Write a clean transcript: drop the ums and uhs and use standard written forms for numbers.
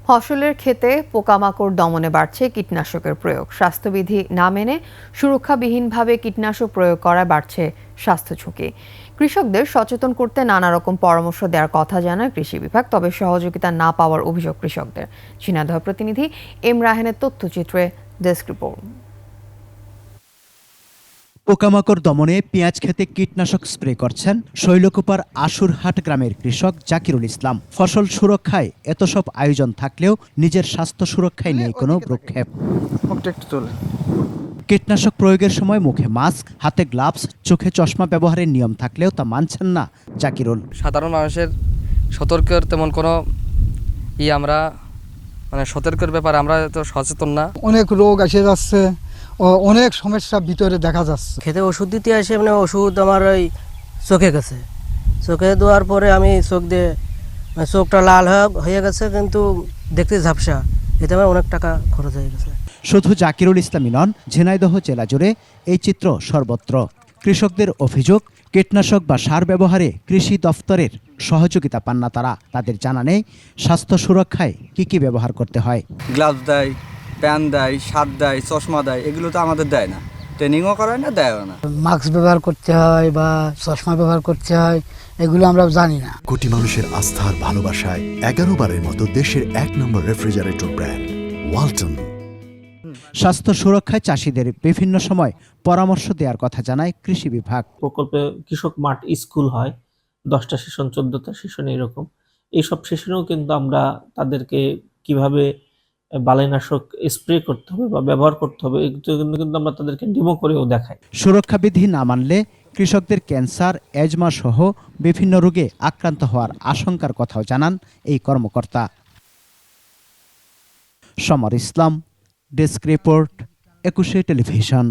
ফসলের ক্ষেতে পোকামাকড় দমনে বাড়ছে কীটনাশকের প্রয়োগ। স্বাস্থ্যবিধি না মেনে সুরক্ষাবিহীনভাবে কীটনাশক প্রয়োগ করায় বাড়ছে স্বাস্থ্য ঝুঁকি। কৃষকদের সচেতন করতে নানা রকম পরামর্শ দেওয়ার কথা জানায় কৃষি বিভাগ, তবে সহযোগিতা না পাওয়ার অভিযোগ কৃষকদের। ঝিনাইদহ প্রতিনিধি এম রাহেনের তথ্যচিত্রে ডেস্ক রিপোর্ট। পোকামাকড় দমনে পেঁয়াজ খেতে কীটনাশক স্প্রে করছেন শৈলকুপার আশুরহাট গ্রামের কৃষক জাকিরুল ইসলাম। ফসল সুরক্ষায় এত সব আয়োজন থাকলেও নিজের স্বাস্থ্য সুরক্ষায় নেই কোনো ভ্রুক্ষেপ। কীটনাশক প্রয়োগের সময় মুখে মাস্ক, হাতে গ্লাভস, চোখে চশমা ব্যবহারের নিয়ম থাকলেও তা মানছেন না জাকিরুল। সাধারণ মানুষের সতর্কের তেমন কোনো আমরা সতর্কের ব্যাপারে আমরা তো সচেতন না। অনেক রোগ এসে যাচ্ছে, অনেক সমস্যা ভিতরে দেখা যাচ্ছে। খেতে ওষুধ দিতে আসে, ওষুধ আমার ওই চোখে গেছে। চোখে দেওয়ার পরে আমি চোখ দিয়ে চোখটা লাল হয়ে গেছে, কিন্তু দেখতে ঝাপসা। এতে আমার অনেক টাকা খরচ হয়ে গেছে। শুধু জাকিরুল ইসলামই নন, ঝিনাইদহ জেলা জুড়ে এই চিত্র সর্বত্র। কৃষকদের অভিযোগ, কীটনাশক বা সার ব্যবহারে কৃষি দফতরের সহযোগিতা পান না তারা। তাদের জানা নেই স্বাস্থ্য সুরক্ষায় কি ব্যবহার করতে হয়। গ্লাভস দেয়, প্যান দেয়, সার দেয়, চশমা দেয়, এগুলো তো আমাদের দেয় না, ট্রেনিংও করায় না, দেয়ও না। মাস্ক ব্যবহার করতে হয় বা চশমা ব্যবহার করতে হয়, এগুলো আমরা জানি না। কোটি মানুষের আস্থার ভালোবাসায় 11 বারের মতো দেশের 1 নম্বর রেফ্রিজারেটর ব্র্যান্ড ওয়ালটন। স্বাস্থ্য সুরক্ষায় চাষিদের বিভিন্ন সময় পরামর্শ দেওয়ার কথা জানায় কৃষি বিভাগ। প্রকল্পে কৃষক মাঠ স্কুল হয়, 10টা সেশন, 14টা সেশন, এরকম। এইসব সেশনেও কিন্তু আমরা তাদেরকে কিভাবে বালাইনাশক স্প্রে করতে হবে বা ব্যবহার করতে হবে, কিন্তু আমরা তাদেরকে ডেমো করেও দেখাই। সুরক্ষা বিধি না মানলে কৃষকদের ক্যান্সার, অ্যাজমা সহ বিভিন্ন রোগে আক্রান্ত হওয়ার আশঙ্কার কথাও জানান এই কর্মকর্তা। সমর ইসলাম, ডেস্ক রিপোর্ট, 21 টেলিভিশন।